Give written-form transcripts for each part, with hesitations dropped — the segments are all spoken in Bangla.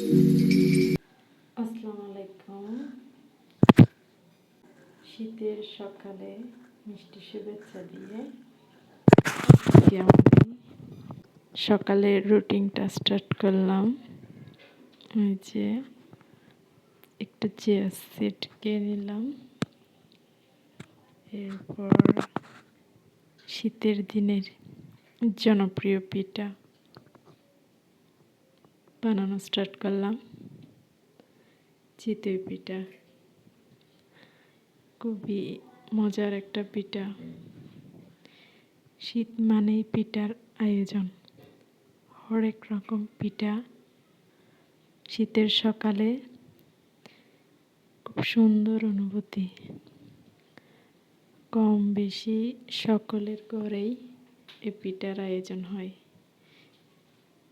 আসসালামু আলাইকুম। শীতের সকালে মিষ্টি শুভেচ্ছা দিয়ে আজকে আমি সকালের রুটিনটা স্টার্ট করলাম। ওই যে একটু চিয়া সিড খেয়ে নিলাম, এরপর শীতের দিনের জনপ্রিয় পিঠা বানানো স্টার্ট করলাম। চিতই পিঠা খুবই মজার একটা পিঠা। শীত মানেই পিঠার আয়োজন, হরেক রকম পিঠা শীতের সকালে খুব সুন্দর অনুভূতি। কম বেশি সকলের ঘরেই এই পিঠার আয়োজন হয়,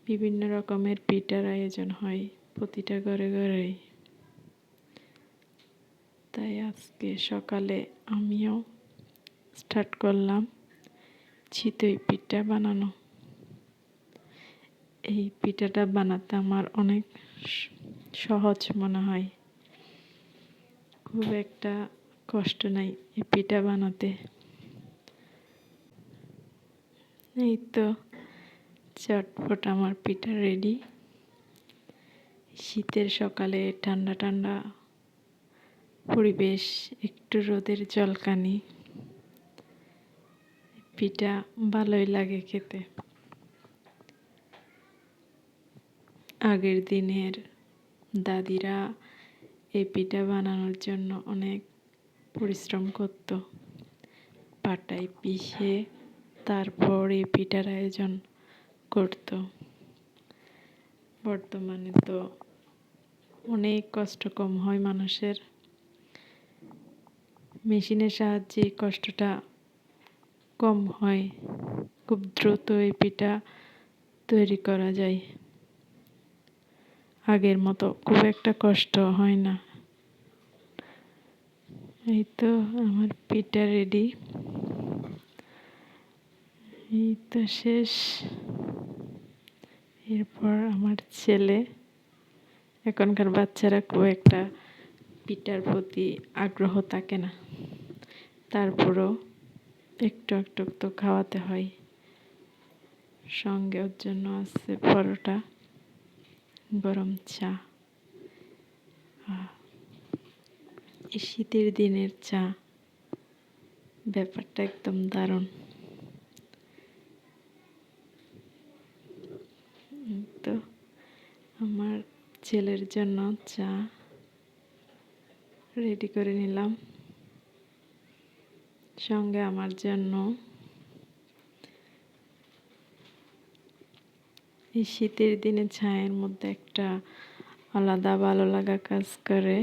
বিভিন্ন রকমের পিঠার আয়োজন হয় প্রতিটা ঘরে ঘরেই। তাই আজকে সকালে আমিও স্টার্ট করলাম চিতই পিঠা বানানো। এই পিঠাটা বানাতে আমার অনেক সহজ মনে হয়, খুব একটা কষ্ট নাই এই পিঠা বানাতে। এই তো চটপট আমার পিঠা রেডি। শীতের সকালে ঠান্ডা ঠান্ডা পরিবেশ, একটু রোদের ঝলকানি, পিঠা ভালোই লাগে খেতে। আগের দিনের দাদিরা এই পিঠা বানানোর জন্য অনেক পরিশ্রম করত, পাটায় পিষে তারপর এই পিঠার আয়োজন করত। বর্তমানে তো অনেক কষ্ট কম হয় মানুষের, মেশিনের সাহায্যে কষ্টটা কম হয়, খুব দ্রুত এই পিঠা তৈরি করা যায়, আগের মতো খুব একটা কষ্ট হয় না। এই তো আমার পিঠা রেডি, এই তো শেষ। এরপর আমার ছেলে, এখনকার বাচ্চারা খুব একটা পিঠার প্রতি আগ্রহ থাকে না, তারপরও একটু একটু তো খাওয়াতে হয়। সঙ্গে ওর জন্য আছে পরোটা, গরম চা। এই শীতের দিনের চা ব্যাপারটা একদম দারুণ। তো আমার ছেলের জন্য চা রেডি করে নিলাম, সঙ্গে আমার জন্য। এই শীতের দিনে চায়ের মধ্যে একটা আলাদা ভালো লাগা কাজ করে।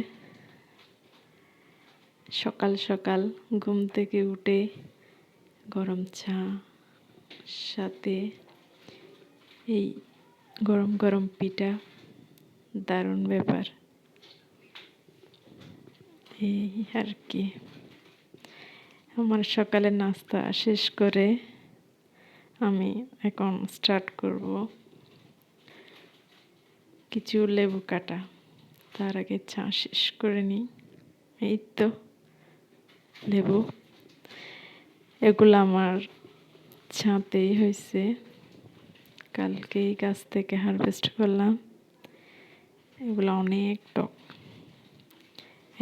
সকাল সকাল ঘুম থেকে উঠে গরম চা, সাথে এই গরম গরম পিঠা, দারুণ ব্যাপার। এই আর কি, আমার সকালের নাস্তা শেষ করে আমি এখন স্টার্ট করব কিছু লেবু কাটা। তার আগে চা শেষ করে নিই। এই তো লেবু, এগুলো আমার ছাতেই হয়েছে, কালকেই গাছ থেকে হারভেস্ট করলাম। এগুলো অনেক টক,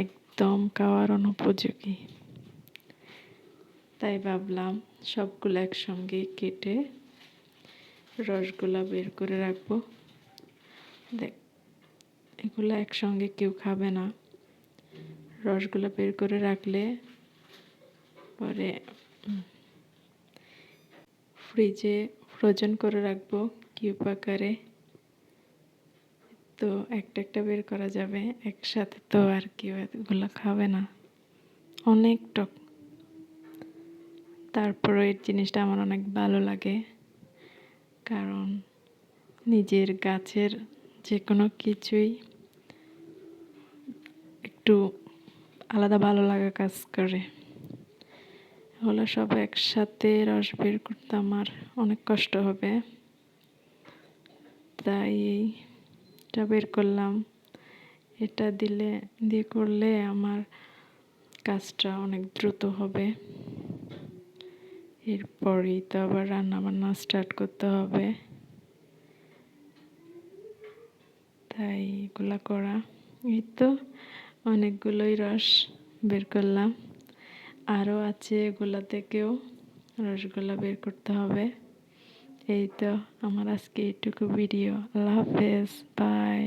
একদম খাওয়ার অনুপযোগী। তাই ভাবলাম সবগুলো একসঙ্গে কেটে রসগুলা বের করে রাখবো। দেখ, এগুলো একসঙ্গে কেউ খাবে না, রসগুলো বের করে রাখলে পরে ফ্রিজে ফ্রোজেন করে রাখবো কিউব আকারে। তো একটা একটা বের করা যাবে, একসাথে তো আর কেউ এগুলো খাবে না, অনেক টক। তারপরে এই জিনিসটা আমার অনেক ভালো লাগে, কারণ নিজের গাছের যে কোনো কিছুই একটু আলাদা ভালো লাগা কাজ করে। এগুলো সব একসাথে রস বের করতে আমার অনেক কষ্ট হবে, তাই রসটা বের করলাম। এটা দিয়ে করলে আমার কাজটা অনেক দ্রুত হবে। এরপরেই তো আবার রান্নাবান্না স্টার্ট করতে হবে, তাই এগুলা করা। এই তো অনেকগুলোই রস বের করলাম, আরও আছে, এগুলা থেকেও রসগুলা বের করতে হবে। এই তো আমার আজকে এইটুকু ভিডিও। আল্লাহ হাফেজ, বাই।